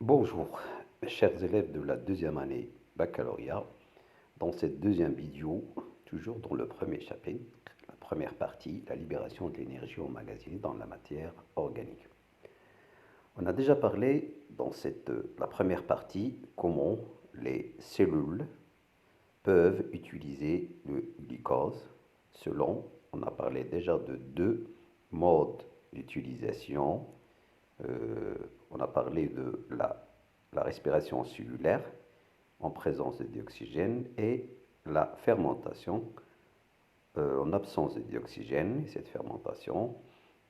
Bonjour, mes chers élèves de la deuxième année baccalauréat. Dans cette deuxième vidéo, toujours dans le premier chapitre, la première partie, la libération de l'énergie emmagasinée dans la matière organique. On a déjà parlé dans la première partie comment les cellules peuvent utiliser le glucose on a parlé déjà de deux modes d'utilisation. On a parlé de la respiration cellulaire en présence de dioxygène et la fermentation en absence de dioxygène. Cette fermentation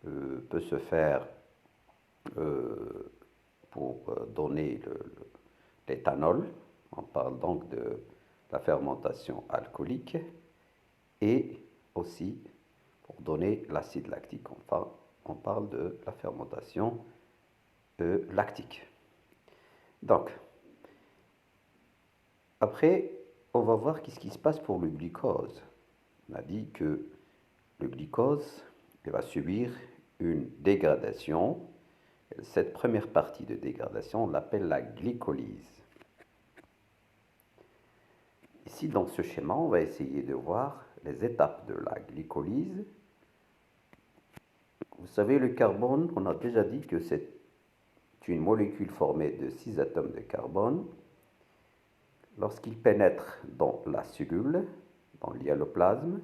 peut se faire pour donner l'éthanol. On parle donc de la fermentation alcoolique et aussi pour donner l'acide lactique. On parle de la fermentation lactique. Donc, après, on va voir qu'est-ce qui se passe pour le glucose. On a dit que le glucose va subir une dégradation. Cette première partie de dégradation, on l'appelle la glycolyse. Ici, dans ce schéma, on va essayer de voir les étapes de la glycolyse. Vous savez, le carbone, on a déjà dit que c'est une molécule formée de 6 atomes de carbone. Lorsqu'il pénètre dans la cellule, dans l'hyaloplasme,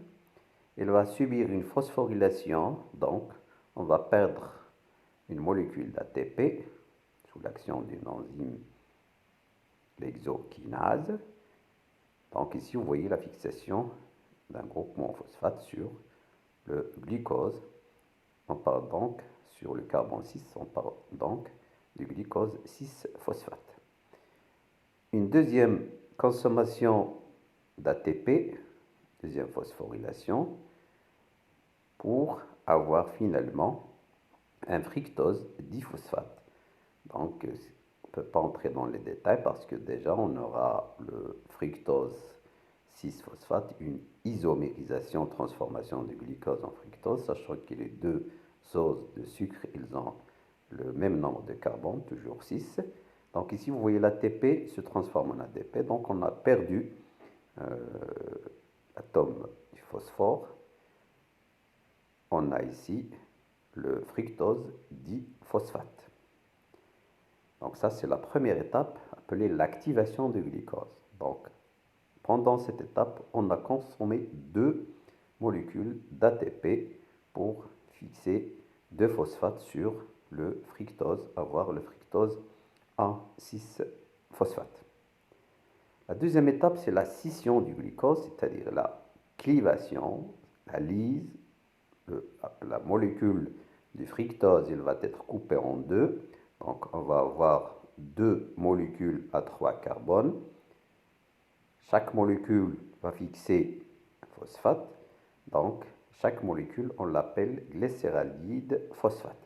il va subir une phosphorylation, donc on va perdre une molécule d'ATP sous l'action d'une enzyme, l'exokinase. Donc ici, vous voyez la fixation d'un groupement phosphate sur le glucose. On parle donc sur le carbone 6, on parle donc du glucose 6-phosphate. Une deuxième consommation d'ATP, deuxième phosphorylation, pour avoir finalement un fructose diphosphate. Donc, on ne peut pas entrer dans les détails parce que déjà, on aura le fructose 6-phosphate, une isomérisation, transformation du glucose en fructose, sachant que les deux oses de sucre, ils ont le même nombre de carbone, toujours 6. Donc ici, vous voyez l'ATP se transforme en ADP, donc on a perdu l'atome du phosphore. On a ici le fructose diphosphate. Donc ça, c'est la première étape appelée l'activation du glucose. Donc, pendant cette étape, on a consommé deux molécules d'ATP pour fixer deux phosphates sur le fructose, avoir le fructose en 6-phosphate. La deuxième étape, c'est la scission du glucose, c'est-à-dire la clivation, la lyse. La molécule du fructose, il va être coupée en deux. Donc, on va avoir deux molécules à 3 carbones. Chaque molécule va fixer un phosphate. Donc, chaque molécule, on l'appelle glycéraldehyde phosphate.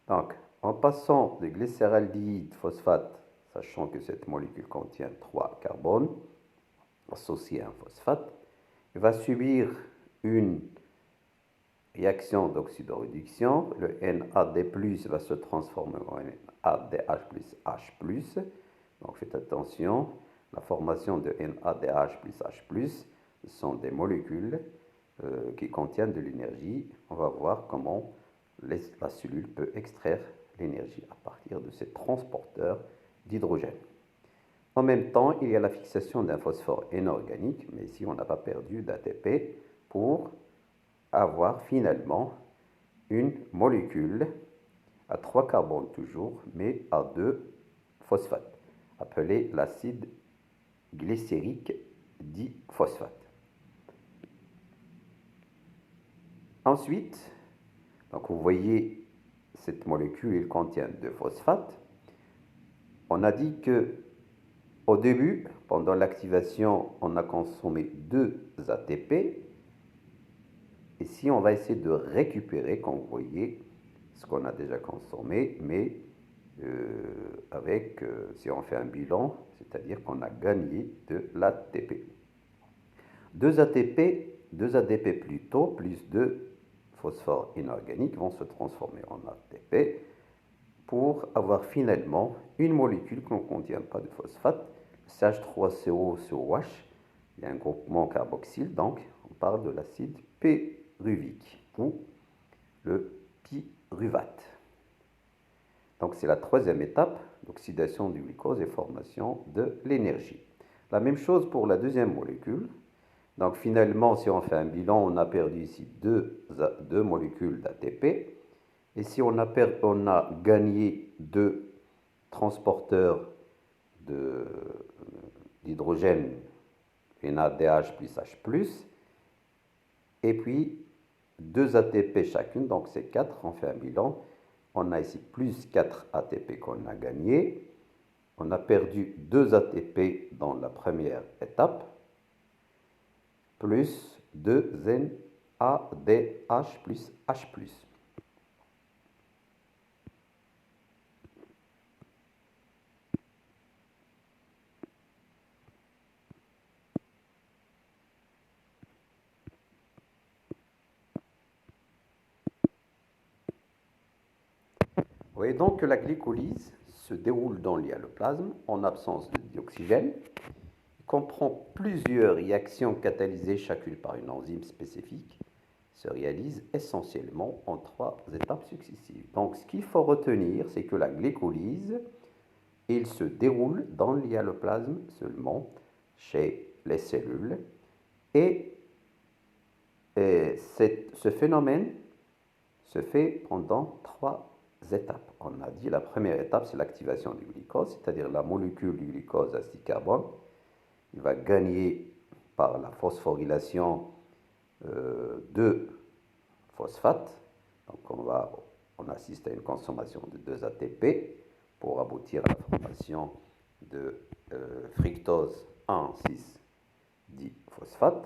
Donc, en passant de glycéraldehyde phosphate, sachant que cette molécule contient 3 carbones associés à un phosphate, il va subir une réaction d'oxydoréduction. Le NAD+ va se transformer en NADH plus H+. Donc, faites attention. La formation de NADH plus H+, ce sont des molécules qui contiennent de l'énergie. On va voir comment la cellule peut extraire l'énergie à partir de ces transporteurs d'hydrogène. En même temps, il y a la fixation d'un phosphore inorganique, mais ici on n'a pas perdu d'ATP, pour avoir finalement une molécule à 3 carbones toujours, mais à 2 phosphates, appelée l'acide glycérique diphosphate. Ensuite, donc vous voyez, cette molécule, elle contient 2 phosphates. On a dit que au début, pendant l'activation, on a consommé 2 ATP. Et si on va essayer de récupérer, comme vous voyez, ce qu'on a déjà consommé, mais si on fait un bilan, c'est-à-dire qu'on a gagné de l'ATP. 2 ADP plutôt, plus 2 phosphore inorganique vont se transformer en ATP pour avoir finalement une molécule qui ne contient pas de phosphate, CH3COCOH. Il y a un groupement carboxyle, donc on parle de l'acide pyruvique ou le pyruvate. Donc c'est la troisième étape, l'oxydation du glucose et formation de l'énergie. La même chose pour la deuxième molécule. Donc finalement, si on fait un bilan, on a perdu ici deux molécules d'ATP. Et si on a gagné deux transporteurs d'hydrogène, NADH plus H+, et puis 2 ATP chacune, donc c'est 4, on fait un bilan. On a ici plus 4 ATP qu'on a gagné. On a perdu 2 ATP dans la première étape, plus 2 NADH plus H+. Vous voyez donc que la glycolyse se déroule dans l'hyaloplasme en absence d'oxygène. Il comprend plusieurs réactions catalysées chacune par une enzyme spécifique, se réalise essentiellement en 3 étapes successives. Donc ce qu'il faut retenir, c'est que la glycolyse, il se déroule dans l'hyaloplasme seulement chez les cellules et ce phénomène se fait pendant 3 étapes. On a dit la première étape, c'est l'activation du glucose, c'est-à-dire la molécule du glucose acide carbone. Il va gagner par la phosphorylation de phosphate. Donc on assiste à une consommation de 2 ATP pour aboutir à la formation de fructose 1,6-diphosphate.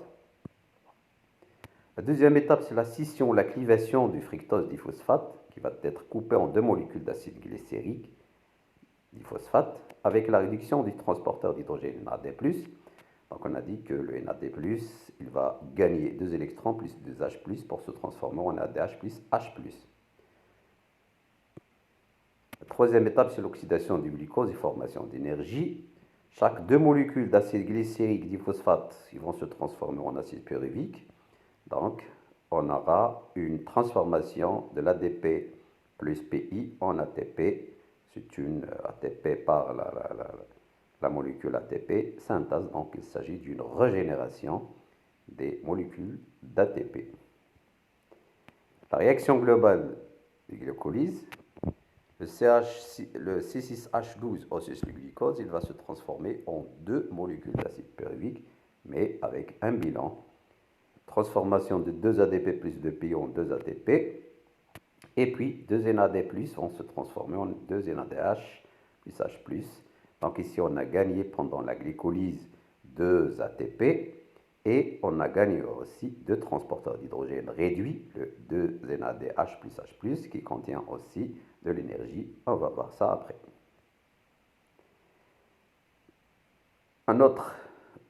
La deuxième étape, c'est la scission, la clivation du fructose diphosphate qui va être coupé en 2 molécules d'acide glycérique, diphosphate, avec la réduction du transporteur d'hydrogène NAD+. Donc on a dit que le NAD+, il va gagner 2 électrons plus 2 H+, pour se transformer en NADH plus H+. La troisième étape, c'est l'oxydation du glucose et formation d'énergie. Chaque 2 molécules d'acide glycérique diphosphate ils vont se transformer en acide pyruvique. Donc, on aura une transformation de l'ADP plus PI en ATP. C'est une ATP par la molécule ATP synthase. Donc, il s'agit d'une régénération des molécules d'ATP. La réaction globale de glycolyse, le C6H12 aussi le glucose, il va se transformer en 2 molécules d'acide pyruvique, mais avec un bilan. Transformation de 2 ADP plus 2 PI en 2 ATP. Et puis 2 NAD+ vont se transformer en 2 NADH plus H+. Donc ici, on a gagné pendant la glycolyse 2 ATP. Et on a gagné aussi 2 transporteurs d'hydrogène réduits, le 2 NADH plus H+, qui contient aussi de l'énergie. On va voir ça après. Un autre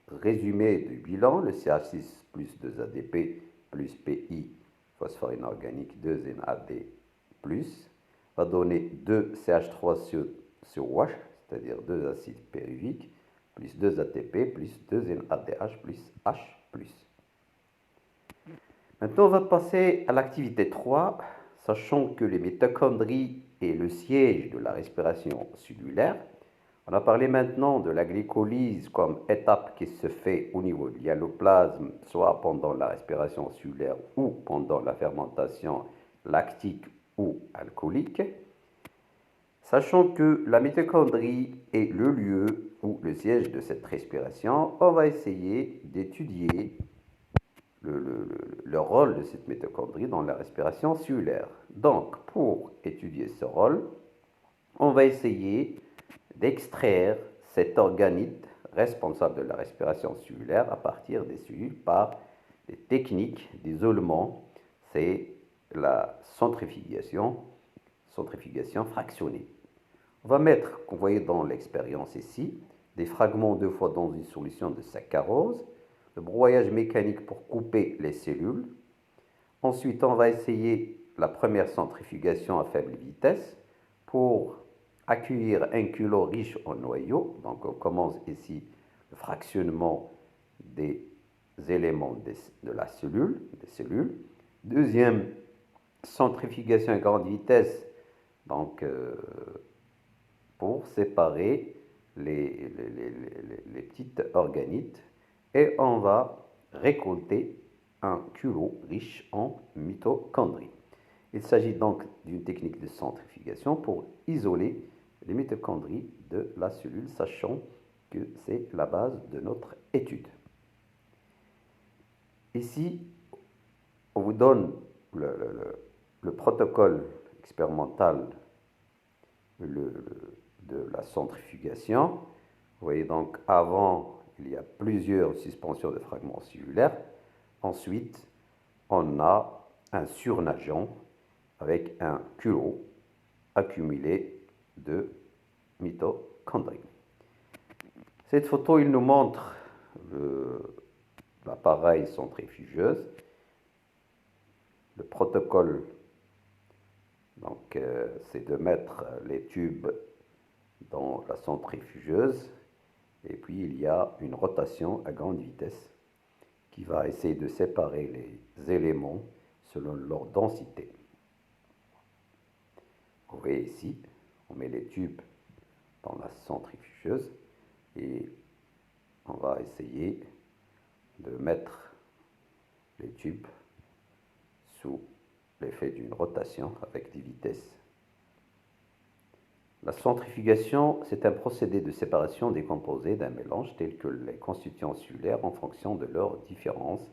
résumé du bilan, le CH6 plus 2 ADP plus PI, phosphore inorganique 2 NAD+, va donner 2 CH3COOH, c'est-à-dire 2 acides pyruviques, plus 2 ATP, plus 2 NADH, plus H+. Maintenant, on va passer à l'activité 3, sachant que les mitochondries est le siège de la respiration cellulaire. On a parlé maintenant de la glycolyse comme étape qui se fait au niveau de l'hyaloplasme, soit pendant la respiration cellulaire ou pendant la fermentation lactique ou alcoolique. Sachant que la mitochondrie est le lieu ou le siège de cette respiration, on va essayer d'étudier le rôle de cette mitochondrie dans la respiration cellulaire. Donc, pour étudier ce rôle, on va essayer d'extraire cet organite responsable de la respiration cellulaire à partir des cellules par des techniques d'isolement. C'est la centrifugation fractionnée. On va mettre, comme vous voyez dans l'expérience ici, des fragments 2 fois dans une solution de saccharose, le broyage mécanique pour couper les cellules. Ensuite, on va essayer la première centrifugation à faible vitesse pour accueillir un culot riche en noyaux. Donc on commence ici le fractionnement des éléments de la cellule, des cellules. Deuxième, centrifugation à grande vitesse, donc pour séparer les petites organites. Et on va récolter un culot riche en mitochondries. Il s'agit donc d'une technique de centrifugation pour isoler les mitochondries de la cellule, sachant que c'est la base de notre étude. Ici, on vous donne le protocole expérimental de la centrifugation. Vous voyez donc, avant, il y a plusieurs suspensions de fragments cellulaires. Ensuite, on a un surnageant avec un culot accumulé de mitochondries. Cette photo, il nous montre l'appareil centrifugeuse, le protocole. Donc, c'est de mettre les tubes dans la centrifugeuse et puis il y a une rotation à grande vitesse qui va essayer de séparer les éléments selon leur densité. Vous voyez ici, on met les tubes dans la centrifugeuse et on va essayer de mettre les tubes sous l'effet d'une rotation avec des vitesses. La centrifugation, c'est un procédé de séparation des composés d'un mélange tel que les constituants cellulaires en fonction de leur différence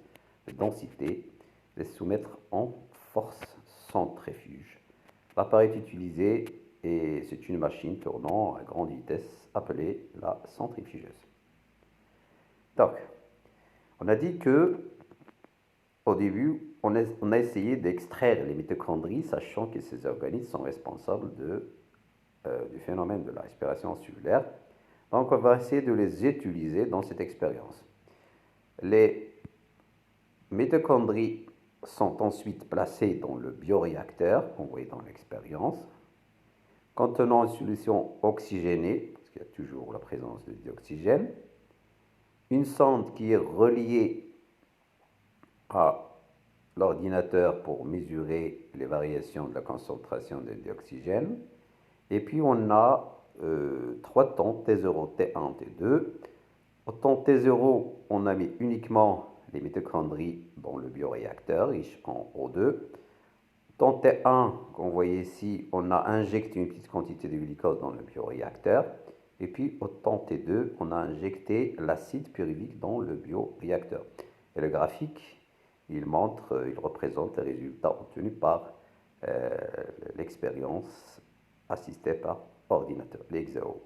de densité, les soumettre en force centrifuge. L'appareil est utilisé et c'est une machine tournant à grande vitesse appelée la centrifugeuse. Donc, on a dit que au début, on a essayé d'extraire les mitochondries, sachant que ces organismes sont responsables du phénomène de la respiration cellulaire. Donc, on va essayer de les utiliser dans cette expérience. Les mitochondries sont ensuite placées dans le bioréacteur, qu'on voit dans l'expérience, contenant une solution oxygénée, parce qu'il y a toujours la présence de dioxygène, une sonde qui est reliée à l'ordinateur pour mesurer les variations de la concentration de dioxygène. Et puis on a trois temps, T0, T1, T2. Au temps T0, on a mis uniquement les mitochondries dans le bioréacteur, riche en O2. Temps T1, qu'on voit ici, on a injecté une petite quantité de glucose dans le bioréacteur. Et puis au temps T2, on a injecté l'acide pyruvique dans le bioréacteur. Et le graphique, il représente les résultats obtenus par l'expérience assistée par ordinateur, l'EXAO.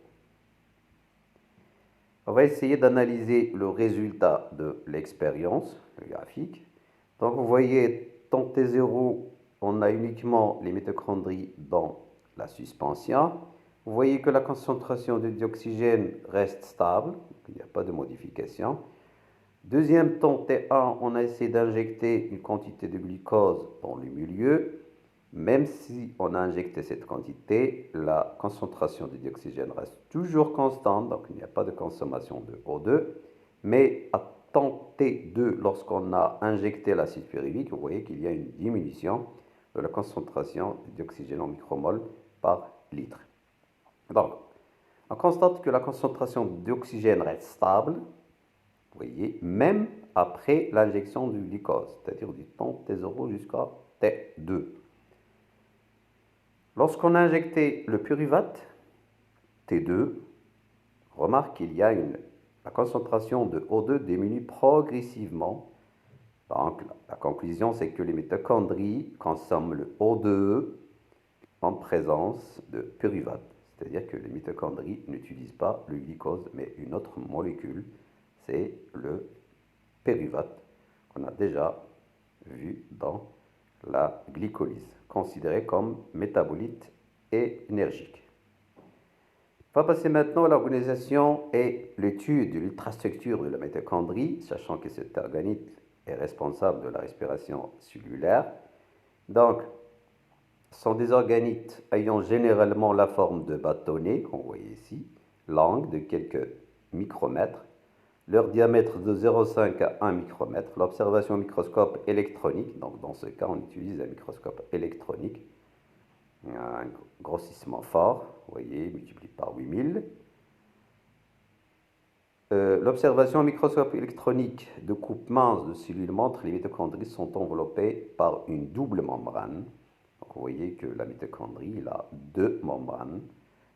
On va essayer d'analyser le résultat de l'expérience, le graphique. Donc vous voyez, temps T0, on a uniquement les mitochondries dans la suspension. Vous voyez que la concentration de dioxygène reste stable, il n'y a pas de modification. Deuxième temps T1, on a essayé d'injecter une quantité de glucose dans le milieu. Même si on a injecté cette quantité, la concentration de dioxygène reste toujours constante, donc il n'y a pas de consommation de O2. Mais à temps T2, lorsqu'on a injecté l'acide pyruvique, vous voyez qu'il y a une diminution de la concentration de dioxygène en micromol par litre. Donc, on constate que la concentration d'oxygène reste stable, vous voyez, même après l'injection du glucose, c'est-à-dire du temps T0 jusqu'à T2. Lorsqu'on a injecté le pyruvate, T2, remarque qu'il y a la concentration de O2 diminue progressivement. Donc, la conclusion, c'est que les mitochondries consomment le O2 en présence de pyruvate. C'est-à-dire que les mitochondries n'utilisent pas le glucose, mais une autre molécule, c'est le pyruvate, qu'on a déjà vu dans la glycolyse, considéré comme métabolite énergique. On va passer maintenant à l'organisation et l'étude de l'ultrastructure de la mitochondrie, sachant que cet organisme est responsable de la respiration cellulaire. Donc, sont des organites ayant généralement la forme de bâtonnets, qu'on voit ici, longues de quelques micromètres, leur diamètre de 0,5 à 1 micromètre. L'observation au microscope électronique, donc dans ce cas on utilise un microscope électronique, un grossissement fort, vous voyez, multiplié par 8000. L'observation au microscope électronique de coupe mince de cellules montre que les mitochondries sont enveloppées par une double membrane. Donc vous voyez que la mitochondrie a deux membranes,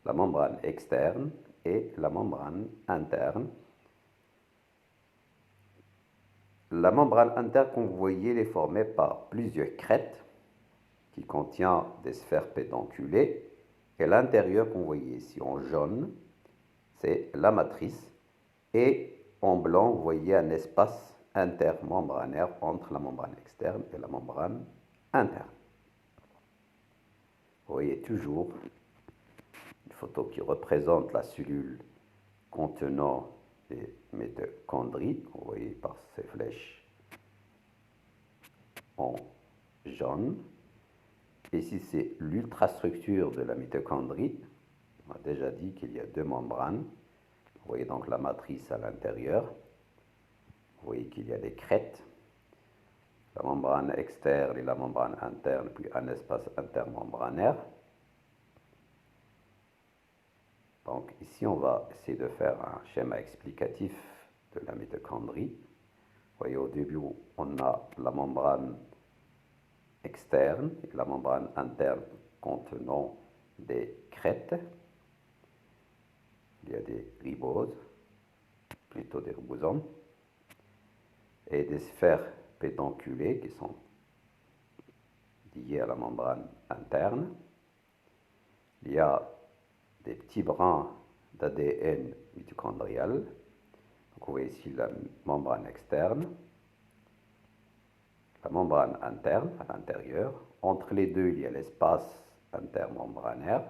la membrane externe et la membrane interne. La membrane interne, comme vous voyez, elle est formée par plusieurs crêtes qui contiennent des sphères pédonculées. Et l'intérieur, comme vous voyez ici en jaune, c'est la matrice. Et en blanc, vous voyez un espace intermembranaire entre la membrane externe et la membrane interne. Vous voyez toujours une photo qui représente la cellule contenant les mitochondries. Vous voyez par ces flèches en jaune. Ici, c'est l'ultrastructure de la mitochondrie. On a déjà dit qu'il y a deux membranes. Vous voyez donc la matrice à l'intérieur. Vous voyez qu'il y a des crêtes, la membrane externe et la membrane interne, puis un espace intermembranaire. Donc ici, on va essayer de faire un schéma explicatif de la mitochondrie. Vous voyez, au début, on a la membrane externe et la membrane interne contenant des crêtes. Il y a des riboses, plutôt des ribosomes, et des sphères pédonculées qui sont liées à la membrane interne. Il y a des petits brins d'ADN mitochondrial. Donc vous voyez ici la membrane externe, la membrane interne à l'intérieur. Entre les deux, il y a l'espace intermembranaire.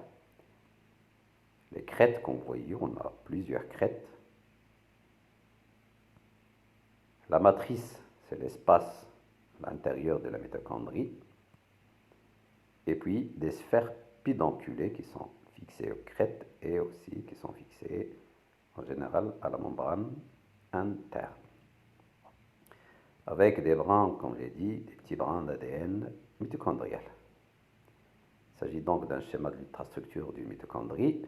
Les crêtes, comme vous voyez, on a plusieurs crêtes. La matrice, c'est l'espace à l'intérieur de la mitochondrie. Et puis des sphères pédonculées qui sont fixées aux crêtes et aussi qui sont fixées en général à la membrane interne. Avec des brins, comme j'ai dit, des petits brins d'ADN mitochondrial. Il s'agit donc d'un schéma de l'ultrastructure du mitochondrie.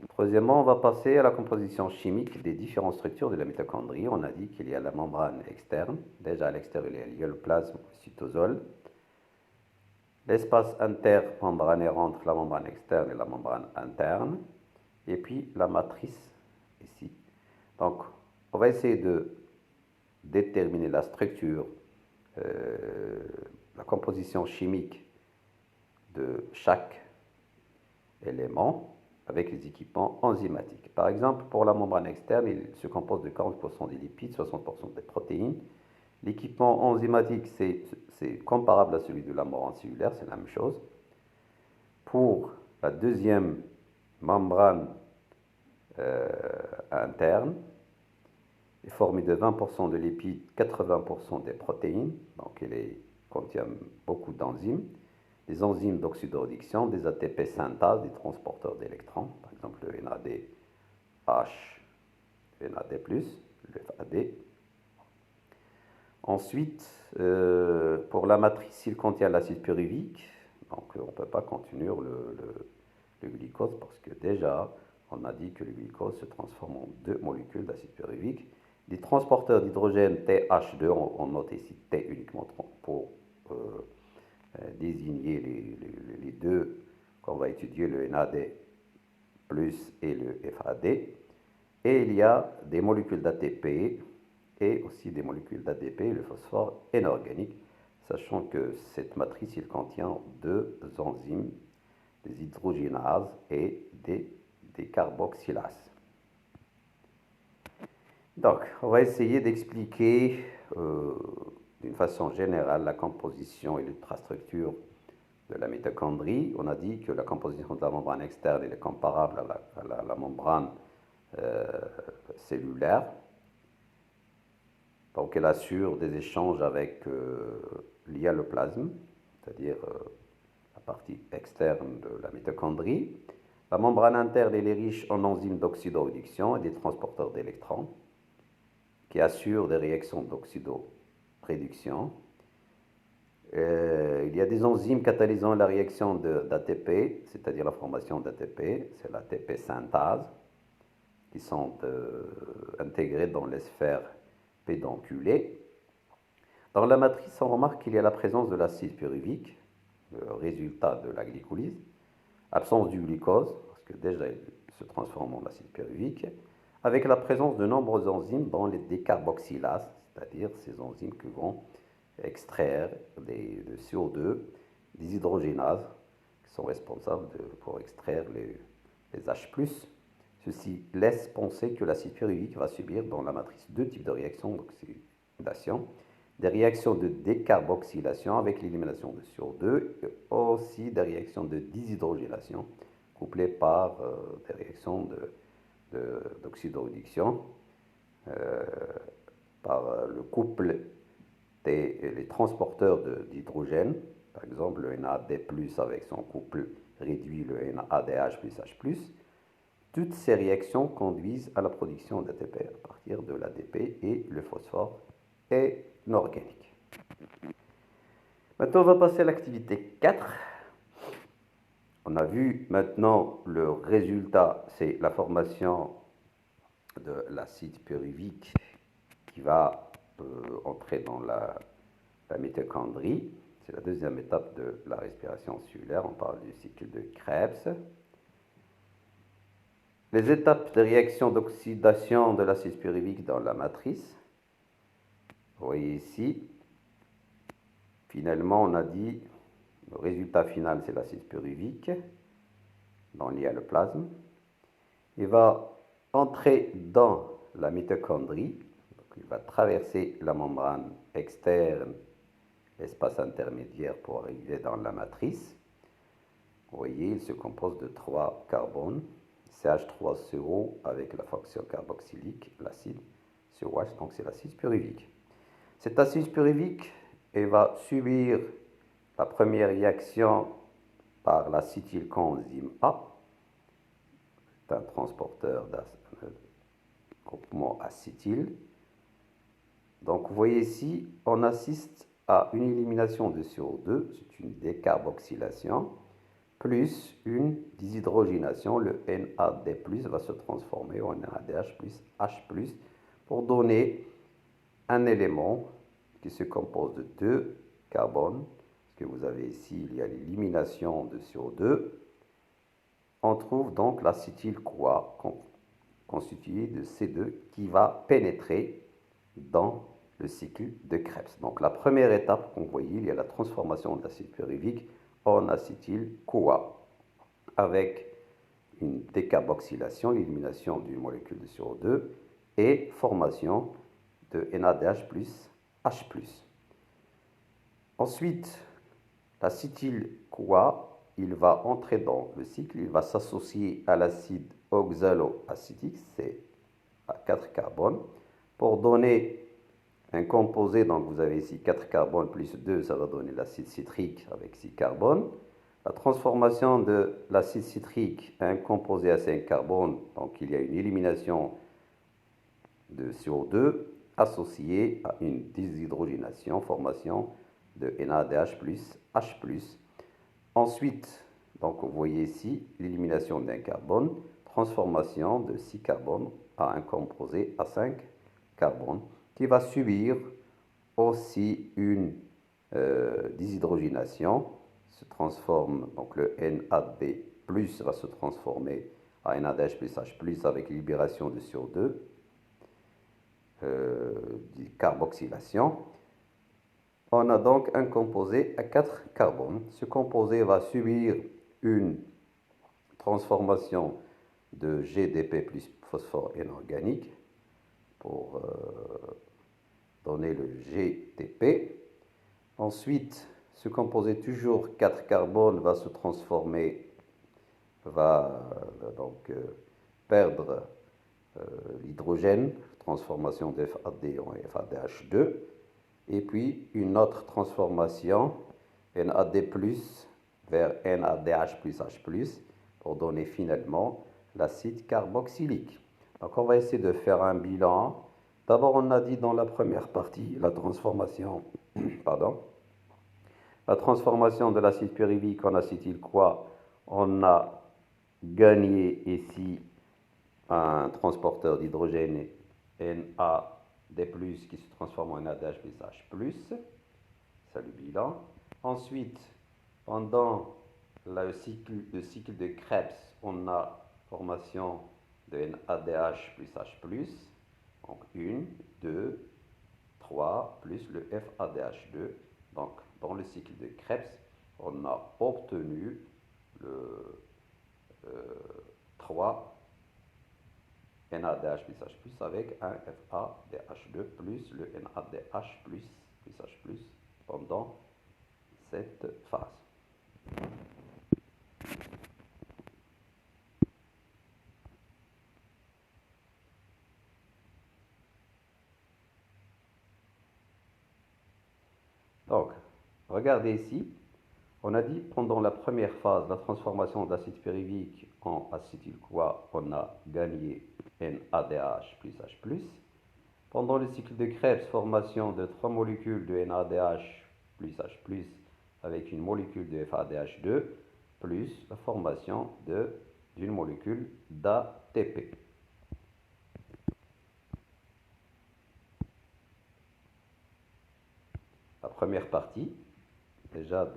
Troisièmement, on va passer à la composition chimique des différentes structures de la mitochondrie. On a dit qu'il y a la membrane externe. Déjà à l'extérieur, il y a le plasme, le cytosol. L'espace intermembranaire entre la membrane externe et la membrane interne. Et puis la matrice ici. Donc, on va essayer de déterminer la structure, la composition chimique de chaque élément avec les équipements enzymatiques. Par exemple, pour la membrane externe, il se compose de 40% des lipides, 60% des protéines. L'équipement enzymatique, c'est comparable à celui de la membrane cellulaire, c'est la même chose. Pour la deuxième membrane interne, est formée de 20% de lipides, 80% des protéines, donc elle contient beaucoup d'enzymes, des enzymes d'oxydoréduction, des ATP synthase, des transporteurs d'électrons, par exemple le NADH, le NAD+, le FAD. Ensuite, pour la matrice, il contient l'acide pyruvique, donc on ne peut pas contenir le glucose parce que déjà, on a dit que le glucose se transforme en deux molécules d'acide pyruvique. Des transporteurs d'hydrogène TH2, on note ici T uniquement pour désigner les deux qu'on va étudier, le NAD+ et le FAD. Et il y a des molécules d'ATP et aussi des molécules d'ADP, le phosphore inorganique, sachant que cette matrice, il contient deux enzymes, des hydrogénases et des carboxylases. Donc, on va essayer d'expliquer d'une façon générale la composition et l'ultrastructure de la mitochondrie. On a dit que la composition de la membrane externe est comparable à la membrane cellulaire. Donc, elle assure des échanges avec l'IA, le plasme, c'est-à-dire la partie externe de la mitochondrie. La membrane interne, elle est riche en enzymes d'oxydoréduction et des transporteurs d'électrons qui assurent des réactions d'oxydoréduction. Il y a des enzymes catalysant la réaction d'ATP, c'est-à-dire la formation d'ATP, c'est l'ATP synthase, qui sont intégrées dans les sphères pédonculées. Dans la matrice, on remarque qu'il y a la présence de l'acide pyruvique, le résultat de la glycolyse, absence du glucose, parce que déjà il se transforme en acide pyruvique, avec la présence de nombreuses enzymes dans les décarboxylases, c'est-à-dire ces enzymes qui vont extraire le CO2, des hydrogénases, qui sont responsables pour extraire les H+. Ceci laisse penser que l'acide pyruvique va subir dans la matrice deux types de réactions d'oxydation, des réactions de décarboxylation avec l'élimination de CO2 et aussi des réactions de déshydrogénation couplées par des réactions d'oxydoréduction par le couple les transporteurs d'hydrogène, par exemple le NAD+, avec son couple réduit, le NADH plus H+, toutes ces réactions conduisent à la production d'ATP à partir de l'ADP et le phosphore est inorganique. Maintenant, on va passer à l'activité 4. On a vu maintenant le résultat, c'est la formation de l'acide pyruvique qui va entrer dans la mitochondrie. C'est la deuxième étape de la respiration cellulaire. On parle du cycle de Krebs. Les étapes de réaction d'oxydation de l'acide pyruvique dans la matrice. Vous voyez ici, finalement, on a dit le résultat final, c'est l'acide pyruvique, dont il y a le plasme. Il va entrer dans la mitochondrie. Donc, il va traverser la membrane externe, l'espace intermédiaire pour arriver dans la matrice. Vous voyez, il se compose de 3 carbones, CH3CO avec la fonction carboxylique, l'acide COH, donc c'est l'acide pyruvique. Cet acide pyruvique va subir la première réaction par l'acétylcoenzyme A, c'est un transporteur de groupement acétyl. Donc vous voyez ici, on assiste à une élimination de CO2, c'est une décarboxylation, plus une déshydrogénation, le NAD+, va se transformer en NADH plus H+, pour donner un élément qui se compose de 2 carbones. Ce que vous avez ici, il y a l'élimination de CO2. On trouve donc l'acétyl-CoA constitué de C2 qui va pénétrer dans le cycle de Krebs. Donc la première étape qu'on voyait, il y a la transformation de l'acide pyruvique en acétyl-CoA avec une décarboxylation, l'élimination d'une molécule de CO2 et formation de NADH plus H+. Ensuite, l'acétyl-CoA, il va entrer dans le cycle, il va s'associer à l'acide oxaloacétique, c'est à 4 carbones, pour donner un composé. Donc vous avez ici 4 carbones plus 2, ça va donner l'acide citrique avec 6 carbones. La transformation de l'acide citrique à un composé à 5 carbones, donc il y a une élimination de CO2 associée à une déshydrogénation, formation de NADH plus H+. Ensuite, donc vous voyez ici l'élimination d'un carbone, transformation de 6 carbones à un composé à 5 carbones qui va subir aussi une déshydrogénation, se transforme, donc le NAD+ va se transformer à NADH plus H+ avec libération de CO2, carboxylation. On a donc un composé à 4 carbones. Ce composé va subir une transformation de GDP plus phosphore inorganique pour donner le GTP. Ensuite, ce composé toujours 4 carbones va se transformer, va donc perdre l'hydrogène, transformation de FAD en FADH2, et puis une autre transformation, NAD+, vers NADH plus H+, pour donner finalement l'acide carboxylique. Donc on va essayer de faire un bilan. D'abord, on a dit dans la première partie, la transformation, pardon, la transformation de l'acide pyruvique en acétyl-CoA. On a gagné ici un transporteur d'hydrogène NAD+, qui se transforme en NADH plus H+. C'est le bilan. Ensuite, pendant le cycle de Krebs, on a formation de NADH plus H+. Donc 1, 2, 3, plus le FADH2. Donc dans le cycle de Krebs, on a obtenu le 3 NADH plus H+, avec un FADH2 plus le NADH plus H+, pendant cette phase. Donc, regardez ici, on a dit pendant la première phase, la transformation d'acide pyruvique en acétyl-CoA, on a gagné NADH plus H+. Pendant le cycle de Krebs, formation de 3 molécules de NADH plus H+, avec une molécule de FADH2, plus la formation d'une molécule d'ATP. La première partie, déjà,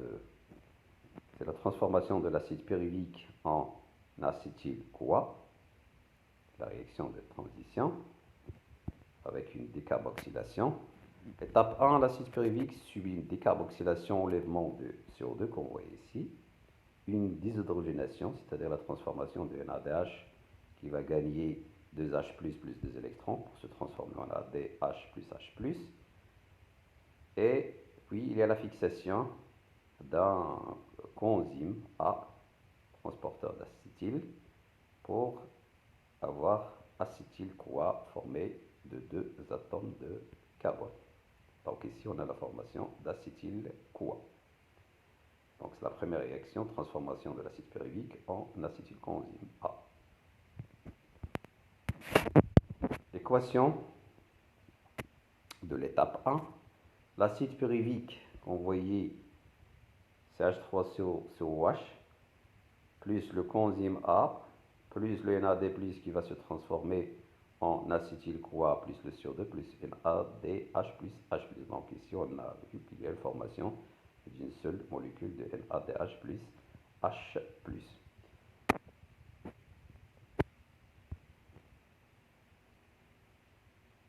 c'est la transformation de l'acide pyruvique en acétyl-CoA, la réaction de transition, avec une décarboxylation. Étape 1, l'acide pyruvique subit une décarboxylation, enlèvement de CO2, qu'on voit ici. Une déshydrogénation, c'est-à-dire la transformation de NADH qui va gagner 2H+, plus 2 électrons pour se transformer en ADH plus H+. Et puis, il y a la fixation d'un coenzyme A, transporteur d'acétyl, pour avoir acétyl-CoA formé de 2 atomes de carbone. Donc ici, on a la formation d'acétyl-CoA. Donc c'est la première réaction, transformation de l'acide pyruvique en acétylcoenzyme A. L'équation de l'étape 1, l'acide pyruvique, qu'on voyait CH3COOH, plus le coenzyme A, plus le NAD+, qui va se transformer en acétyl-CoA, plus le CO2, plus NADH plus H+. Donc ici, on a vu qu'il y a une formation d'une seule molécule de NADH plus H+.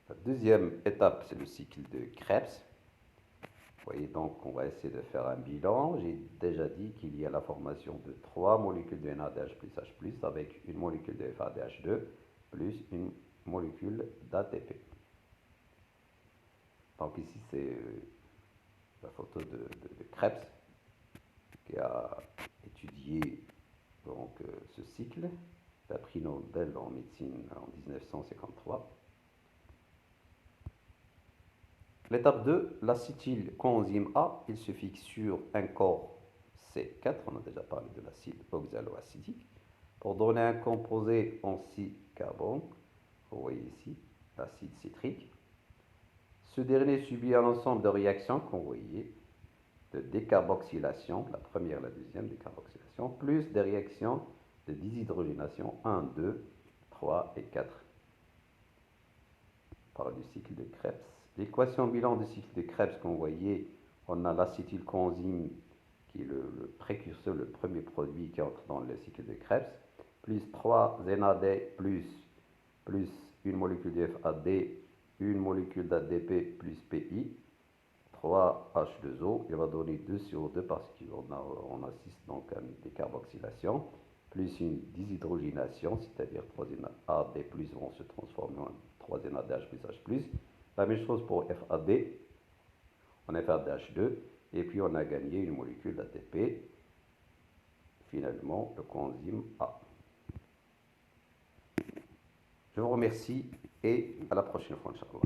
La deuxième étape, c'est le cycle de Krebs. Vous voyez donc, on va essayer de faire un bilan. J'ai déjà dit qu'il y a la formation de 3 molécules de NADH plus H+, avec une molécule de FADH2, plus une molécule d'ATP. Donc ici, c'est la photo de Krebs, qui a étudié donc, ce cycle. Il a pris Nobel en médecine en 1953. L'étape 2, l'acétylcoenzyme A, il se fixe sur un corps C4, on a déjà parlé de l'acide oxaloacétique, pour donner un composé en 6 carbone. Vous voyez ici l'acide citrique. Ce dernier subit un ensemble de réactions qu'on voyait, de décarboxylation, la première et la deuxième décarboxylation, plus des réactions de déshydrogénation 1, 2, 3 et 4. On parle du cycle de Krebs. L'équation bilan du cycle de Krebs qu'on voyait, on a l'acétylcoenzyme qui est le précurseur, le premier produit qui entre dans le cycle de Krebs, plus 3 NAD plus une molécule de FAD, une molécule d'ADP plus PI, 3 H2O, il va donner 2 CO2 parce qu'on assiste donc à une décarboxylation, plus une déshydrogénation, c'est-à-dire 3 NAD plus vont se transformer en 3 NADH plus H+. La même chose pour FAD, on a FADH2, et puis on a gagné une molécule d'ATP, finalement le coenzyme A. Je vous remercie et à la prochaine fois, Inch'Allah.